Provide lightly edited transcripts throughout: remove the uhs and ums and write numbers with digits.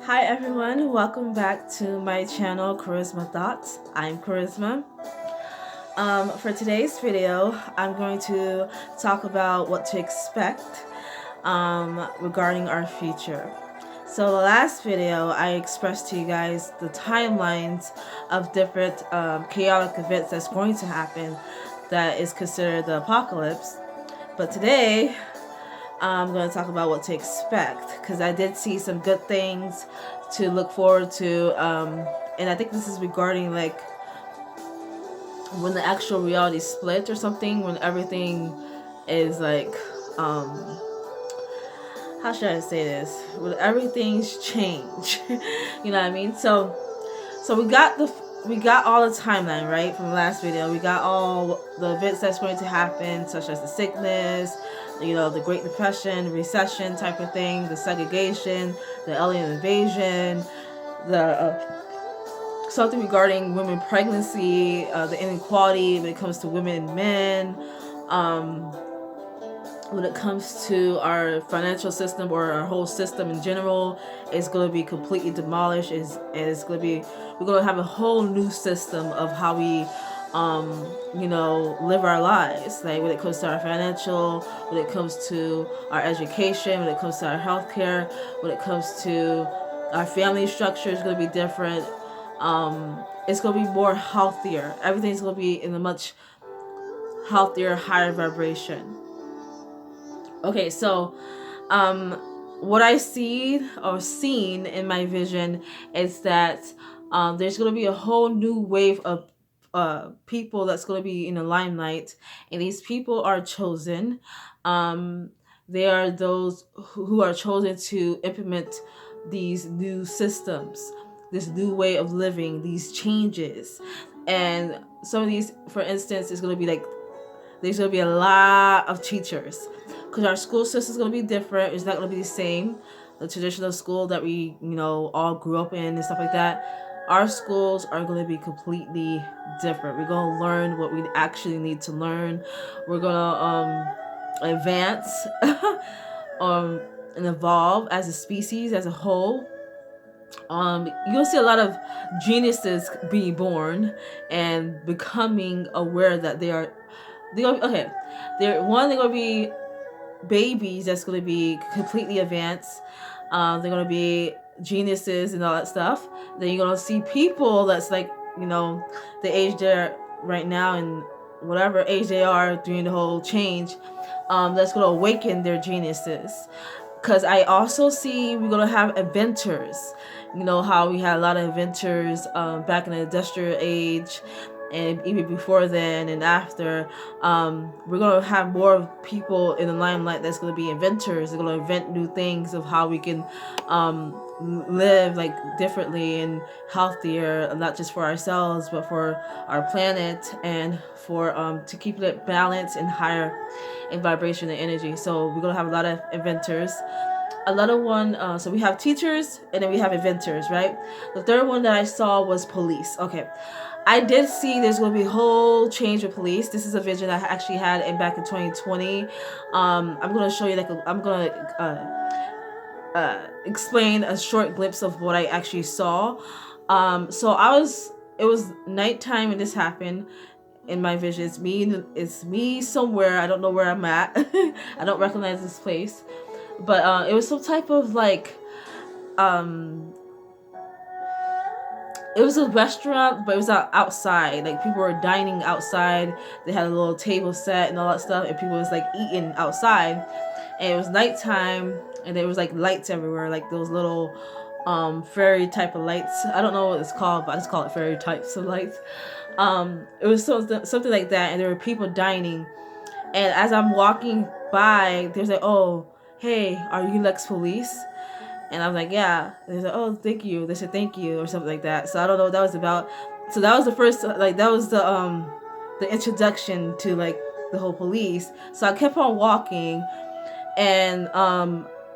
Hi everyone, welcome back to my channel Charisma Thoughts. I'm Charisma. For today's video, I'm going to talk about what to expect regarding our future. So the last video, I expressed to you guys the timelines of different chaotic events that's going to happen that is considered the apocalypse. But today, I'm going to talk about what to expect because I did see some good things to look forward to, and I think this is regarding like when the actual reality split or something, when everything is like how should I say this, when everything's changed. You know what I mean? So we got all the timeline, right, from the last video. We got all the events that's going to happen, such as the sickness, the Great Depression, recession type of thing, the segregation, the alien invasion, the something regarding women pregnancy, the inequality when it comes to women and men, when it comes to our financial system or our whole system in general. Is going to be completely demolished. We're going to have a whole new system of how we live our lives, like when it comes to our financial, when it comes to our education, when it comes to our healthcare, when it comes to our family structure. Is going to be different. It's going to be more healthier. Everything's going to be in a much healthier, higher vibration. Okay, so what I see or seen in my vision is that there's going to be a whole new wave of people that's going to be in the limelight, and these people are chosen. They are those who are chosen to implement these new systems, this new way of living, these changes. And some of these, for instance, is going to be like, there's going to be a lot of teachers because our school system is going to be different. It's not going to be the same, the traditional school that we all grew up in and stuff like that. Our schools are going to be completely different. We're going to learn what we actually need to learn. We're going to advance and evolve as a species, as a whole. You'll see a lot of geniuses being born and becoming aware that they're going to be babies that's going to be completely advanced. They're going to be geniuses and all that stuff. Then you're going to see people that's like, the age they're right now and whatever age they are during the whole change, that's going to awaken their geniuses. Because I also see we're going to have inventors. You know how we had a lot of inventors back in the industrial age, and even before then and after. We're going to have more people in the limelight that's going to be inventors. They're going to invent new things of how we can live like differently and healthier, not just for ourselves but for our planet, and for to keep it balanced and higher in vibration and energy. So we're going to have a lot of inventors. Another one, so we have teachers and then we have inventors, right? The third one that I saw was police. Okay, I did see there's going to be a whole change of police. This is a vision I actually had back in 2020. I'm going to show you, I'm going to explain a short glimpse of what I actually saw. It was nighttime when this happened. In my vision, it's me somewhere. I don't know where I'm at. I don't recognize this place. But it was some type of like, it was a restaurant, but it was outside. Like people were dining outside. They had a little table set and all that stuff, and people was like eating outside. And it was nighttime, and there was like lights everywhere, like those little fairy type of lights. I don't know what it's called, but I just call it fairy types of lights. It was something like that, and there were people dining. And as I'm walking by, there's like, oh, hey, are you Lex Police? And I was like, yeah. And they said, oh, thank you. They said, thank you, or something like that. So I don't know what that was about. So that was the first, like, that was the introduction to, like, the whole police. So I kept on walking. And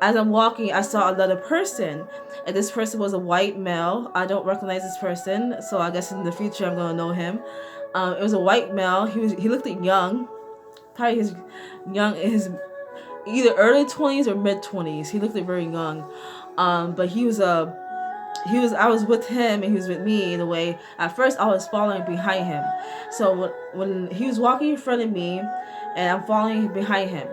as I'm walking, I saw another person. And this person was a white male. I don't recognize this person. So I guess in the future, I'm going to know him. It was a white male. He looked young. Probably his either early 20s or mid 20s. He looked very young. But he was a I was with him and he was with me in a way. At first I was following behind him. So when he was walking in front of me and I'm following behind him,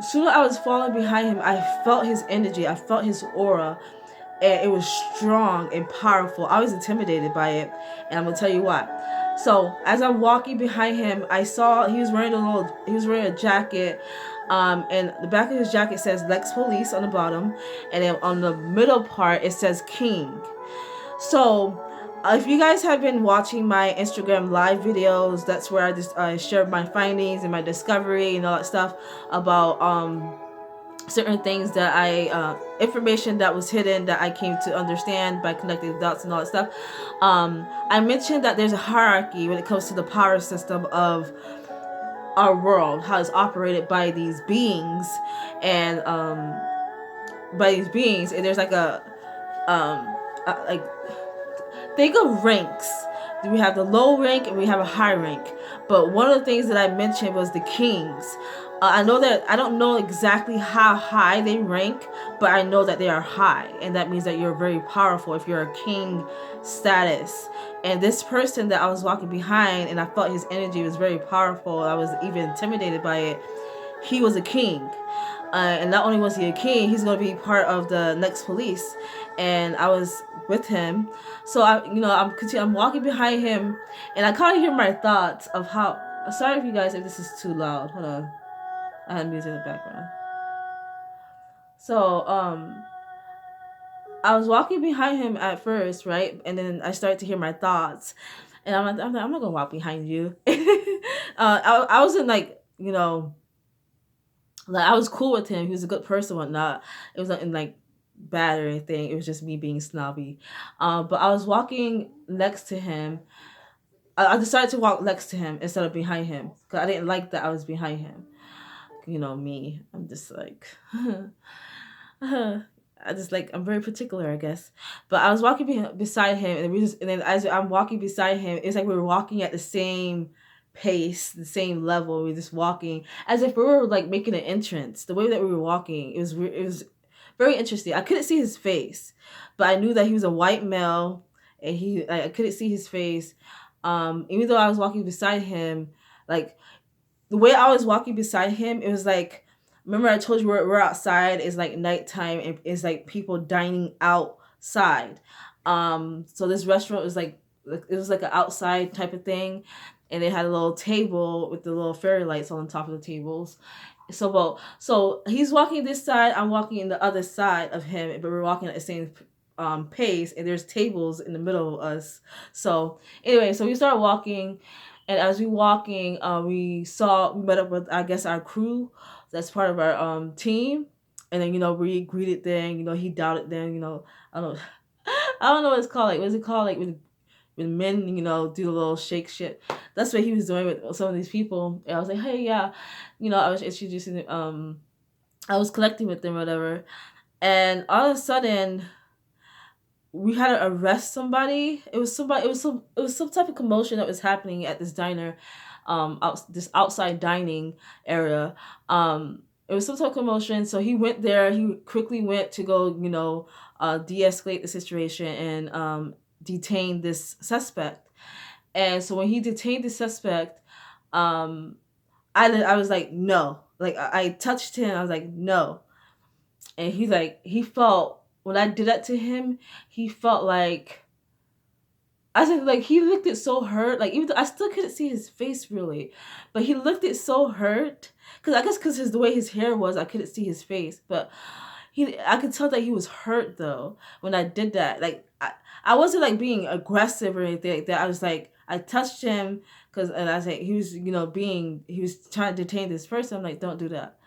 soon as I was following behind him, I felt his energy, I felt his aura, and it was strong and powerful. I was intimidated by it, and I'm gonna tell you why. So as I'm walking behind him, I saw he was wearing a jacket, and the back of his jacket says Lex Police on the bottom, and then on the middle part it says King. So if you guys have been watching my Instagram live videos, that's where I share my findings and my discovery and all that stuff about certain things that information that was hidden that I came to understand by connecting the dots and all that stuff. I mentioned that there's a hierarchy when it comes to the power system of our world, how it's operated by these beings, and there's like like think of ranks. We have the low rank and we have a high rank. But one of the things that I mentioned was the kings. I know that I don't know exactly how high they rank, but I know that they are high, and that means that you're very powerful if you're a king status. And this person that I was walking behind, and I felt his energy was very powerful. I was even intimidated by it. He was a king. And not only was he a king, he's going to be part of the next police. And I was with him. So I'm walking behind him, and I kind of hear my thoughts of how. Sorry if you guys if this is too loud. Hold on, I had music in the background. So I was walking behind him at first, right, and then I started to hear my thoughts, and I'm not gonna walk behind you. I wasn't like like I was cool with him. He was a good person, whatnot. It was nothing like bad or anything. It was just me being snobby. But I was walking next to him. I decided to walk next to him instead of behind him because I didn't like that I was behind him. Me. I'm just like, I'm very particular, I guess. But I was walking beside him, and then as I'm walking beside him, it's like we were walking at the same pace, the same level. We were just walking as if we were like making an entrance. The way that we were walking, it was very interesting. I couldn't see his face, but I knew that he was a white male, and I couldn't see his face. Even though I was walking beside him, like the way I was walking beside him, it was like, remember I told you we're outside. It's like nighttime, and it's like people dining outside. So this restaurant was like it was like an outside type of thing, and they had a little table with the little fairy lights on top of the tables. So he's walking this side, I'm walking in the other side of him, but we're walking at the same pace, and there's tables in the middle of us. So anyway, so we started walking, and as we walking, we met up with, I guess, our crew that's part of our team, and then we greeted them. He doubted them. I don't I don't know what it's called. Like, what's it called? Like when men, do the little shake shit. That's what he was doing with some of these people. And I was like, hey, yeah, I was introducing, I was collecting with them, or whatever. And all of a sudden, we had to arrest somebody. It was some type of commotion that was happening at this diner, this outside dining area. It was some type of commotion. So he went there. He quickly went to go, de-escalate the situation and detain this suspect. And so when he detained the suspect, I was like, no. Like I touched him. I was like, no. And he felt, when I did that to him, he felt like, I said, like, he looked it so hurt. Like, even though I still couldn't see his face really, but he looked it so hurt. Because the way his hair was, I couldn't see his face. But I could tell that he was hurt though when I did that. Like, I wasn't like being aggressive or anything like that. I was like, I touched him and I was like, he was trying to detain this person. I'm like, don't do that.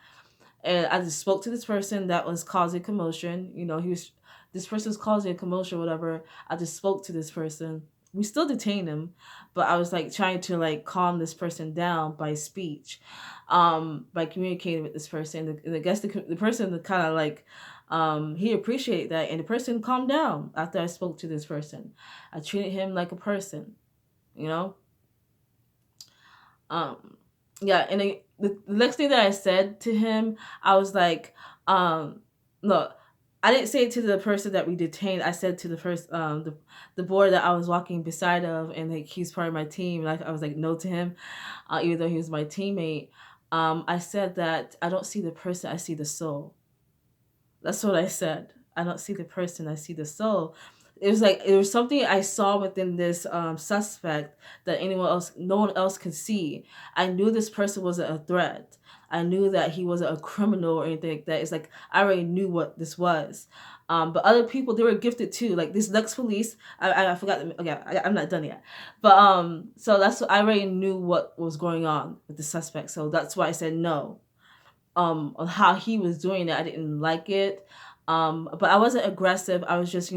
And I just spoke to this person that was causing commotion. This person was causing a commotion, whatever. I just spoke to this person. We still detained him, but I was like trying to like calm this person down by speech, by communicating with this person. And I guess the person kind of like, he appreciated that, and the person calmed down after I spoke to this person. I treated him like a person, yeah. And the next thing that I said to him, I was like, look, I didn't say it to the person that we detained. I said to the first the boy that I was walking beside of, and like he's part of my team. Like I was like no to him, even though he was my teammate. I said that I don't see the person, I see the soul. That's what I said. I don't see the person, I see the soul. It was like it was something I saw within this suspect that no one else could see. I knew this person wasn't a threat. I knew that he wasn't a criminal or anything like that. It's like I already knew what this was. But other people, they were gifted too. Like this Lex Police, I forgot. Okay, I'm not done yet. But so that's what I already knew what was going on with the suspect. So that's why I said no. On how he was doing it. I didn't like it. But I wasn't aggressive. I was just,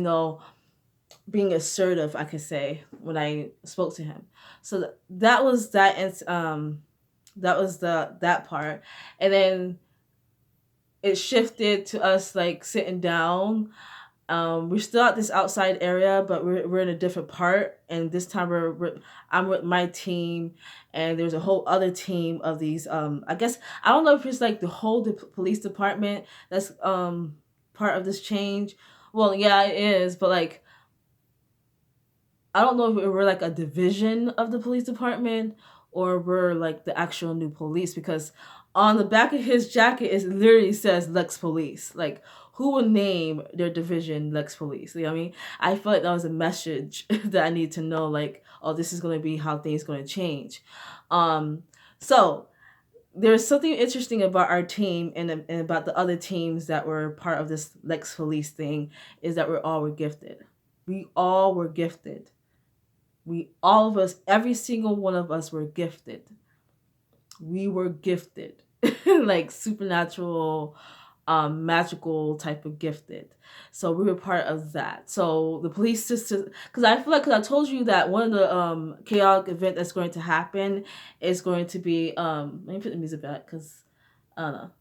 being assertive, I could say, when I spoke to him. So that was that. That was that part, and then it shifted to us like sitting down. We're still at this outside area, but we're in a different part. And this time I'm with my team, and there's a whole other team of these. I guess I don't know if it's like the whole police department that's part of this change. Well, yeah, it is, but like I don't know if we're like a division of the police department or we're like the actual new police, because on the back of his jacket it literally says Lex Police. Like who would name their division Lex Police? You know what I mean? I feel like that was a message that I need to know, like, oh, this is gonna be how things gonna change. So there's something interesting about our team and about the other teams that were part of this Lex Police thing is that all were gifted. We all were gifted. All of us, every single one of us were gifted. We were gifted. Like supernatural, magical type of gifted. So we were part of that. So the police system, because I feel like, because I told you that one of the chaotic event that's going to happen is going to be, let me put the music back, because I don't know.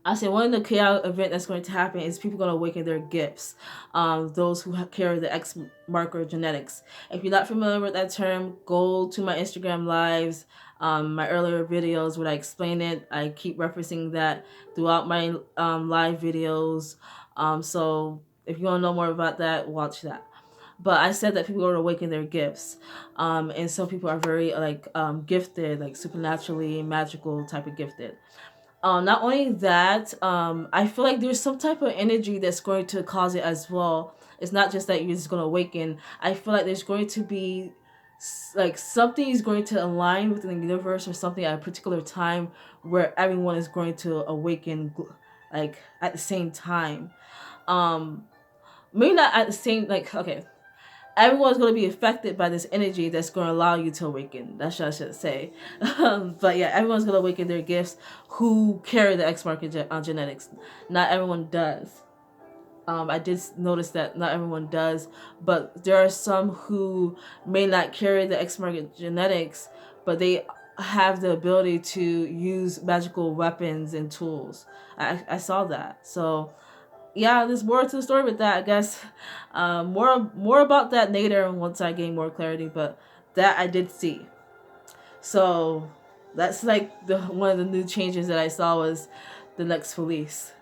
I said one of the chaotic event that's going to happen is people going to awaken their gifts. Those who carry the X marker genetics. If you're not familiar with that term, go to my Instagram lives, my earlier videos where I explain it. I keep referencing that throughout my live videos. So if you want to know more about that, watch that. But I said that people are awakening their gifts, and some people are very like gifted, like supernaturally magical type of gifted. Not only that, I feel like there's some type of energy that's going to cause it as well. It's not just that you're just going to awaken. I feel like there's going to be like something is going to align within the universe or something at a particular time where everyone is going to awaken like at the same time. Um, Maybe not at the same, like, okay, everyone's going to be affected by this energy that's going to allow you to awaken. That's what I should say. But yeah, everyone's going to awaken their gifts who carry the X mark genetics. Not everyone does. I did notice that not everyone does, but there are some who may not carry the X mark genetics, but they have the ability to use magical weapons and tools. I saw that. So yeah, there's more to the story with that, I guess. More about that later once I gain more clarity, but that I did see. So that's like the one of the new changes that I saw was the next police.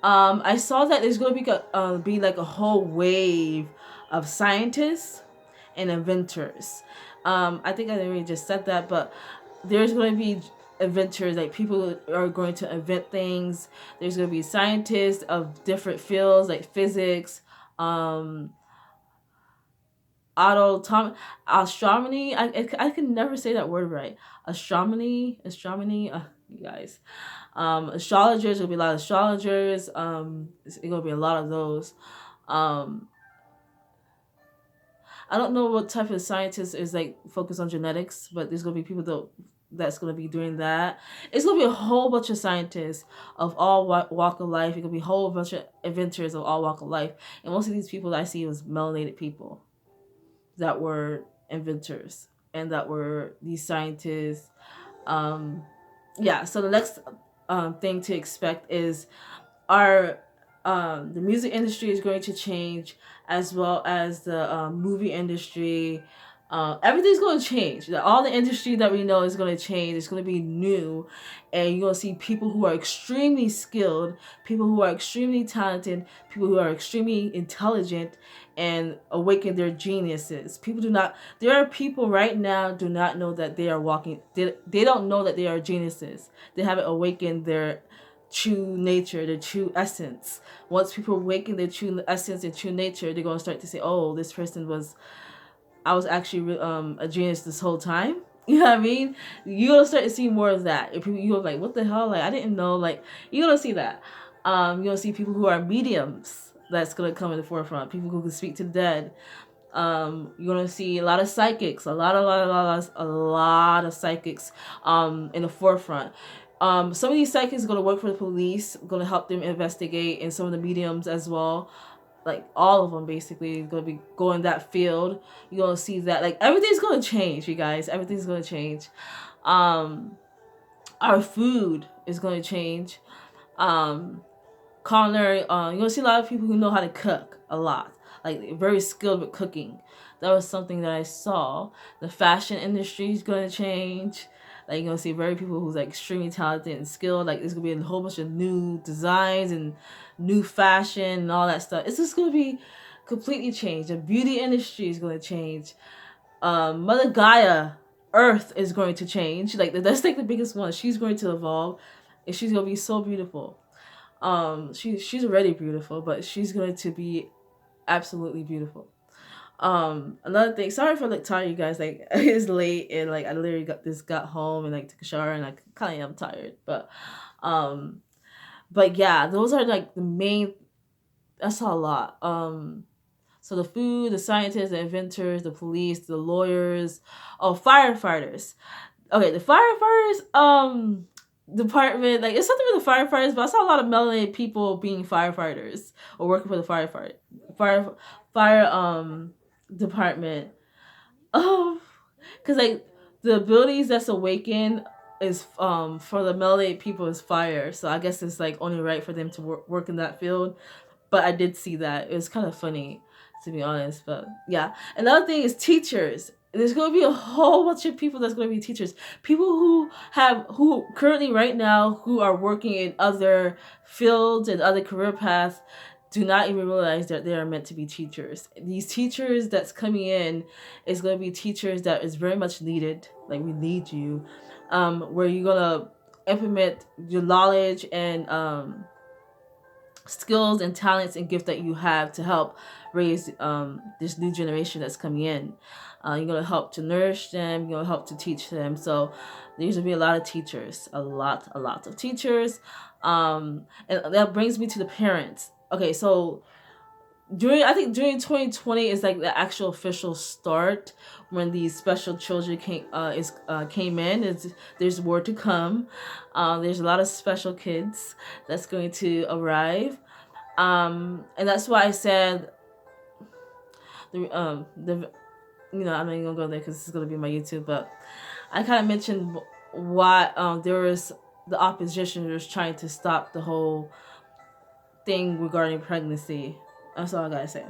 I saw that there's going to be like a whole wave of scientists and inventors. I think I already just said that, but there's going to be inventors, like people are going to invent things. There's going to be scientists of different fields like physics, um, astronomy. I can never say that word right. Astronomy. You guys. Astrologers, there'll be a lot of astrologers. It's gonna be a lot of those. Um, I don't know what type of scientist is like focused on genetics, but there's gonna be people that's gonna be doing that. It's gonna be a whole bunch of scientists of all walk of life. It's gonna be a whole bunch of inventors of all walk of life, and most of these people that I see was melanated people that were inventors and that were these scientists. Um, yeah. So the next thing to expect is our the music industry is going to change, as well as the movie industry. Everything's going to change. All the industry that we know is going to change. It's going to be new, and you're going to see people who are extremely skilled, people who are extremely talented, people who are extremely intelligent, and awaken their geniuses. People do not. There are people right now do not know that they are walking. They don't know that they are geniuses. They haven't awakened their true nature, their true essence. Once people awaken their true essence and true nature, they're going to start to say, "Oh, this person was." I was actually a genius this whole time. You know what I mean? You're gonna start to see more of that. If you're like, what the hell? Like, I didn't know. Like, you're gonna see that. You're gonna see people who are mediums. That's gonna come in the forefront. People who can speak to the dead. You're gonna see a lot of psychics. A lot of psychics. In the forefront. Some of these psychics are gonna work for the police. Gonna help them investigate, and some of the mediums as well, like all of them basically going to be going that field. You're going to see that like everything's going to change, you guys. Everything's going to change. Our food is going to change. Culinary, you're going to see a lot of people who know how to cook a lot, like very skilled with cooking. That was something that I saw. The fashion industry is going to change. Like you're gonna see very people who's like extremely talented and skilled. Like there's gonna be a whole bunch of new designs and new fashion and all that stuff. It's just gonna be completely changed. The beauty industry is gonna change. Mother Gaia, Earth is going to change. Like that's like the biggest one. She's going to evolve, and she's gonna be so beautiful. She's already beautiful, but she's going to be absolutely beautiful. Another thing, sorry if I look tired, you guys. Like it's late and like I literally got home and like took a shower and I kind of am tired, um but yeah, those are like the main. That's a lot. So the food, the scientists, the inventors, the police, the lawyers, oh, firefighters. Okay, the firefighters department, like it's something with the firefighters, but I saw a lot of melanated people being firefighters or working for the fire department. Um, because like the abilities that's awakened is for the melanated people is fire, so I guess it's like only right for them to work in that field. But I did see that. It was kind of funny, to be honest. But yeah. Another thing is teachers. There's going to be a whole bunch of people that's going to be teachers. People who currently right now who are working in other fields and other career paths do not even realize that they are meant to be teachers. These teachers that's coming in is going to be teachers that is very much needed. Like we need you, where you're gonna implement your knowledge and skills and talents and gifts that you have to help raise this new generation that's coming in. You're going to help to nourish them. You're going to help to teach them. So there's going to be a lot of teachers, a lot of teachers. And that brings me to the parents. Okay, so during 2020 is like the actual official start when these special children came in. There's more to come. There's a lot of special kids that's going to arrive, and that's why I said the I'm not even gonna go there because this is gonna be my YouTube, but I kind of mentioned why there was the opposition was trying to stop the whole thing regarding pregnancy. That's all I gotta say.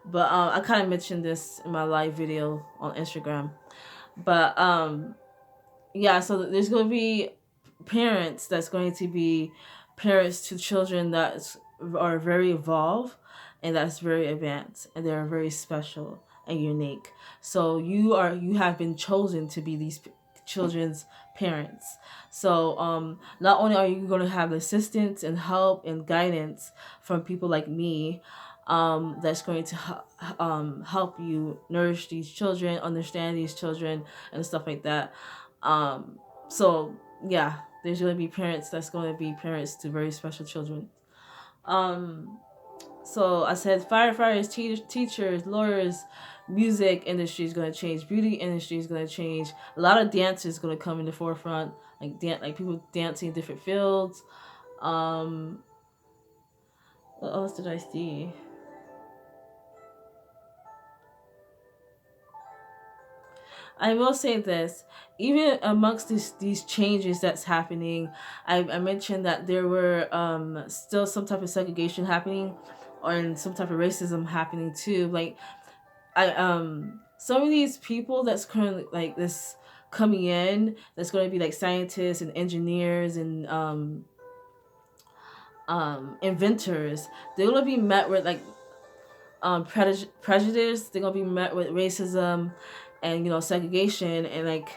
But I kind of mentioned this in my live video on Instagram. But yeah, so there's going to be parents that's going to be parents to children that are very evolved and that's very advanced and they're very special and unique. So you have been chosen to be these children's parents. So not only are you going to have assistance and help and guidance from people like me, that's going to help you nourish these children, understand these children, and stuff like that. So yeah, there's going to be parents that's going to be parents to very special children. So I said firefighters, teachers, lawyers, music industry is going to change, beauty industry is going to change. A lot of dance is going to come in the forefront, like people dancing in different fields. What else did I see? I will say this, even amongst these changes that's happening, I mentioned that there were still some type of segregation happening, or some type of racism happening too. Like some of these people that's currently like this coming in, that's going to be like scientists and engineers and inventors, they're going to be met with like prejudice. They're going to be met with racism and, you know, segregation, and like,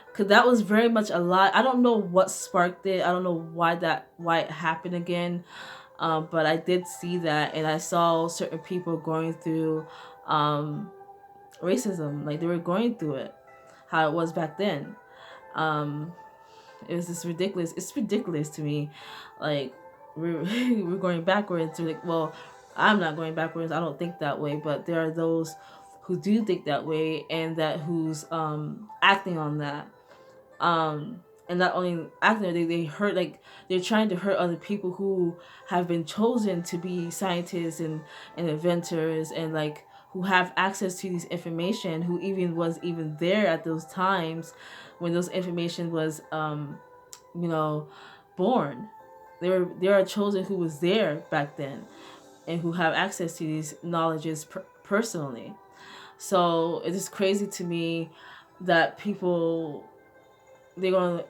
because that was very much a lot. I don't know what sparked it. I don't know why it happened again. But I did see that, and I saw certain people going through racism, like they were going through it, how it was back then. Um, it was just ridiculous. It's ridiculous to me. Like we're we're going backwards. Like, well, I'm not going backwards. I don't think that way. But there are those who do think that way, and that who's acting on that. And not only acting, they hurt, like they're trying to hurt other people who have been chosen to be scientists and inventors, and like who have access to these information, who even was even there at those times when those information was you know, born. There are chosen who was there back then and who have access to these knowledges personally. So it is crazy to me that people, they're gonna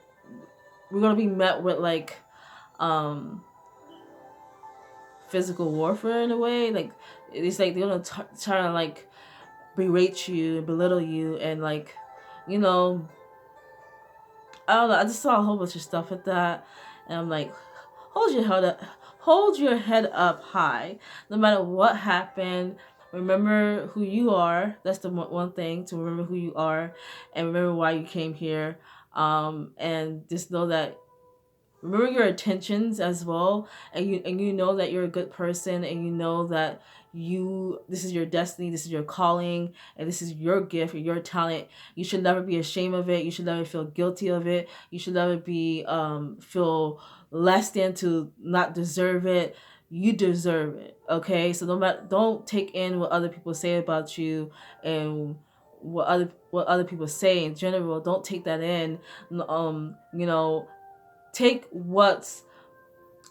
we're gonna be met with like um physical warfare in a way. Like it's like they're gonna try to like berate you, belittle you, and like, you know, I don't know. I just saw a whole bunch of stuff with that, and I'm like, hold your head up high, no matter what happened. Remember who you are. That's the one thing, to remember who you are, and remember why you came here. And just know that, remember your intentions as well, and you know that you're a good person, and you know that this is your destiny, this is your calling, and this is your gift or your talent. You should never be ashamed of it. You should never feel guilty of it. You should never be feel less than, to not deserve it. You deserve it. Okay, so don't take in what other people say about you, and what other people say in general. Don't take that in. You know, take what's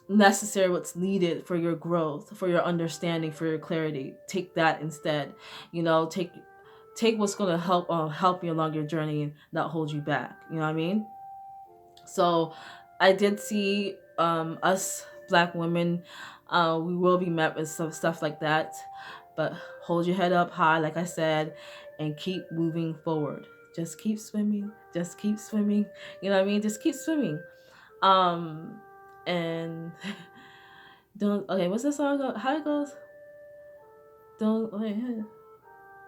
necessary, what's needed for your growth, for your understanding, for your clarity. Take that instead. You know, take what's going to help you along your journey and not hold you back. You know what I mean? So I did see us black women, we will be met with some stuff like that, but hold your head up high, like I said, and keep moving forward. Just keep swimming, just keep swimming. You know what I mean? Just keep swimming. And don't, okay, what's the song go? How it goes? Don't wait,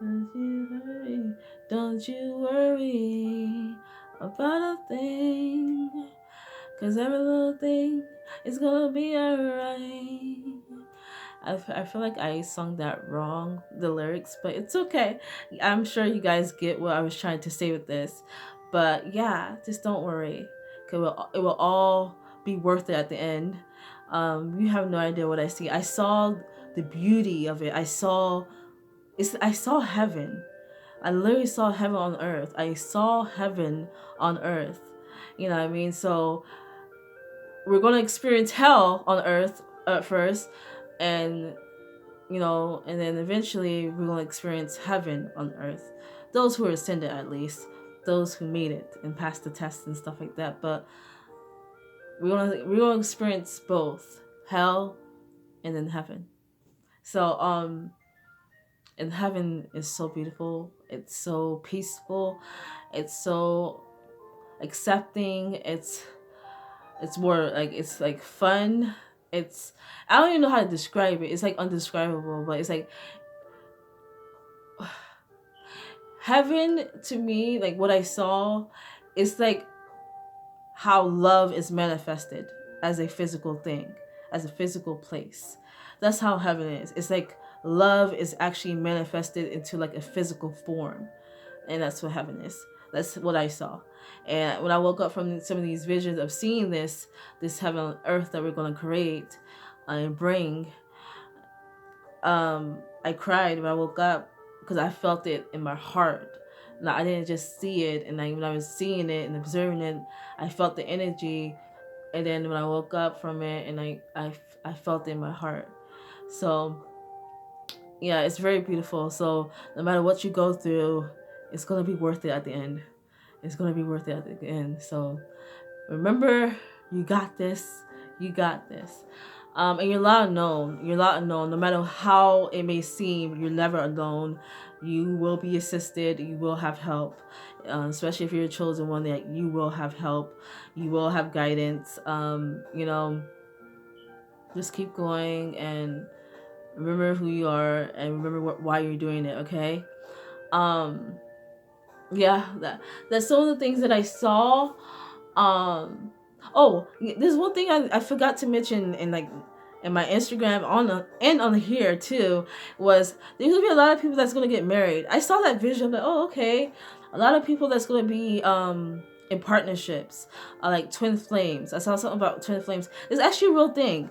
don't you worry, don't you worry about a thing, 'cause every little thing is gonna be alright. I feel like I sung that wrong, the lyrics, but it's okay. I'm sure you guys get what I was trying to say with this. But yeah, just don't worry. 'Cause it will all be worth it at the end. You have no idea what I see. I saw the beauty of it. I saw heaven. I literally saw heaven on earth. I saw heaven on earth. You know what I mean? So we're going to experience hell on earth at first, and you know, and then eventually we're going to experience heaven on earth. Those who are ascended, at least, those who made it and passed the test and stuff like that. But we're going to experience both hell and then heaven. So and heaven is so beautiful. It's so peaceful. It's so accepting. It's more like, it's like fun. It's, I don't even know how to describe it. It's like undescribable, but it's like heaven to me, like what I saw, it's like how love is manifested as a physical thing, as a physical place. That's how heaven is. It's like love is actually manifested into like a physical form, and that's what heaven is. That's what I saw. And when I woke up from some of these visions of seeing this heaven on earth that we're going to create and bring, I cried when I woke up, because I felt it in my heart. Now, I didn't just see it, and when I was seeing it and observing it, I felt the energy. And then when I woke up from it, and I felt it in my heart. So yeah, it's very beautiful. So no matter what you go through, it's gonna be worth it at the end. It's gonna be worth it at the end. So remember, you got this. You got this. And you're not alone. You're not alone. No matter how it may seem, you're never alone. You will be assisted. You will have help. Especially if you're a chosen one, that you will have help. You will have guidance. You know, just keep going and remember who you are and remember why you're doing it. Okay. Um, yeah, that's some of the things that I saw. Um, oh, there's one thing I forgot to mention in my Instagram and on here too, was there's gonna be a lot of people that's gonna get married. I saw that vision, like, oh, okay, a lot of people that's gonna be in partnerships, like twin flames. I saw something about twin flames. It's actually a real thing.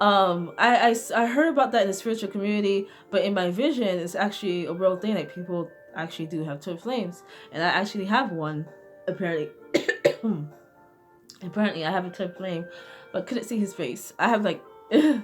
I heard about that in the spiritual community, but in my vision, it's actually a real thing. Like people actually do have twin flames, and I actually have one apparently. Apparently, I have a twin flame, but couldn't see his face. I have like, I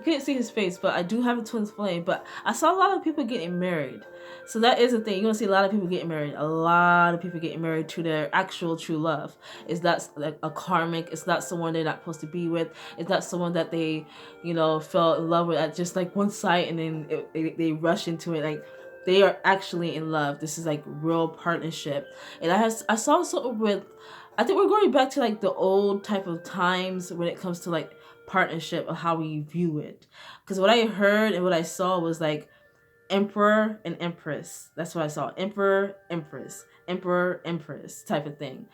couldn't see his face, but I do have a twin flame. But I saw a lot of people getting married, so that is a thing. You're gonna see a lot of people getting married. A lot of people getting married to their actual true love. It's not like a karmic. It's not someone they're not supposed to be with. It's not someone that they, fell in love with at just like one sight, and then they rush into it. Like they are actually in love. This is like real partnership. And I saw something with. I think we're going back to like the old type of times when it comes to like partnership of how we view it. Because what I heard and what I saw was like emperor and empress. That's what I saw. Emperor, empress type of thing.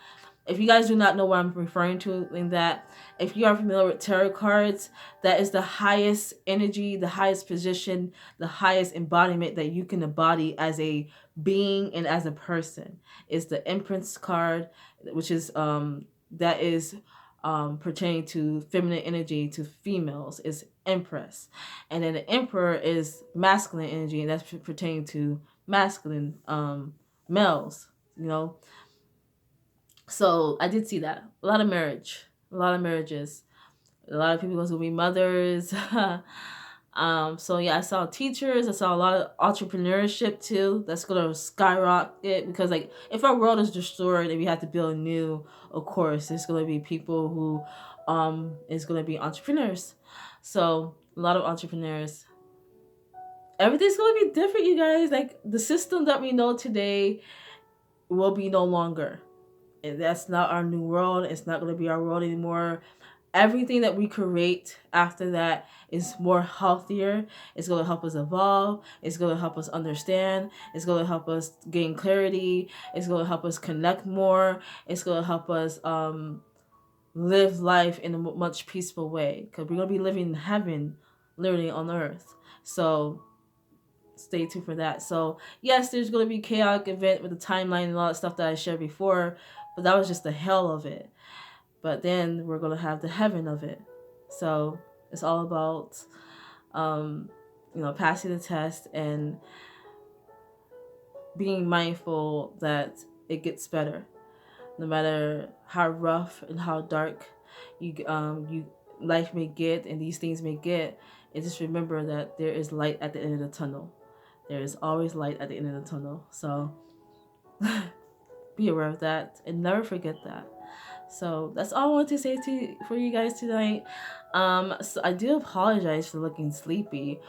If you guys do not know what I'm referring to in that, if you are familiar with tarot cards, that is the highest energy, the highest position, the highest embodiment that you can embody as a being and as a person. Is the Empress card, which is that is pertaining to feminine energy, to females, is Empress. And then the Emperor is masculine energy, and that's pertaining to masculine males, So I did see that. A lot of marriages. A lot of people going to be mothers. So yeah, I saw teachers. I saw a lot of entrepreneurship too. That's gonna skyrocket because like if our world is destroyed and we have to build new, of course, there's gonna be people who is gonna be entrepreneurs. So a lot of entrepreneurs. Everything's gonna be different, you guys. Like the system that we know today will be no longer. And that's not our new world. It's not going to be our world anymore. Everything that we create after that is more healthier. It's going to help us evolve. It's going to help us understand. It's going to help us gain clarity. It's going to help us connect more. It's going to help us live life in a much peaceful way, because we're going to be living in heaven, literally on earth. So stay tuned for that. So yes, there's going to be a chaotic event with the timeline and all that stuff that I shared before, but that was just the hell of it. But then we're going to have the heaven of it. So it's all about passing the test and being mindful that it gets better, no matter how rough and how dark you life may get and these things may get. And just remember that there is light at the end of the tunnel. There is always light at the end of the tunnel. So be aware of that and never forget that. So that's all I wanted to say for you guys tonight. So I do apologize for looking sleepy.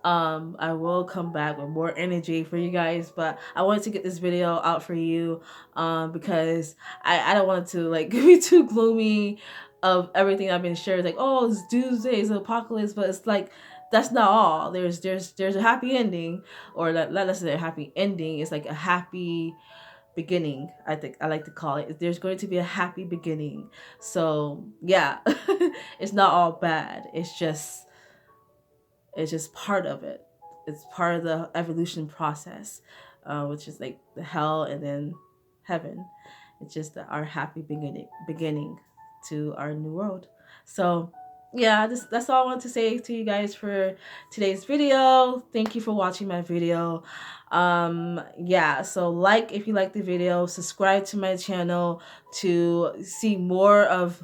I will come back with more energy for you guys, but I wanted to get this video out for you because I don't want it to like be too gloomy of everything I've been sharing. Like, oh, it's doomsday, it's apocalypse, but it's like that's not all. There's a happy ending, or not necessarily a happy ending. It's like a happy beginning. I think I like to call it. There's going to be a happy beginning. So yeah, it's not all bad. It's just part of it. It's part of the evolution process, which is like the hell and then heaven. It's just our happy beginning to our new world. So yeah, that's all I want to say to you guys for today's video. Thank you for watching my video. Yeah, so like if you like the video, subscribe to my channel to see more of,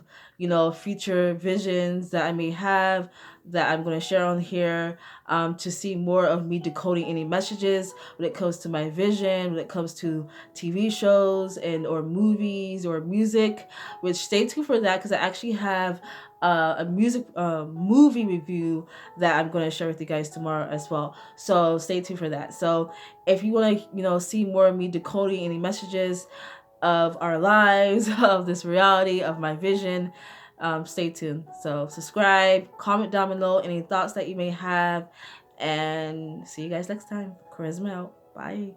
future visions that I may have that I'm going to share on here, to see more of me decoding any messages when it comes to my vision, when it comes to TV shows and or movies or music, which stay tuned for that because I actually have a music movie review that I'm going to share with you guys tomorrow as well. So stay tuned for that. So if you want to, see more of me decoding any messages of our lives, of this reality, of my vision, stay tuned. So subscribe, comment down below any thoughts that you may have, and see you guys next time. Charisma out. Bye.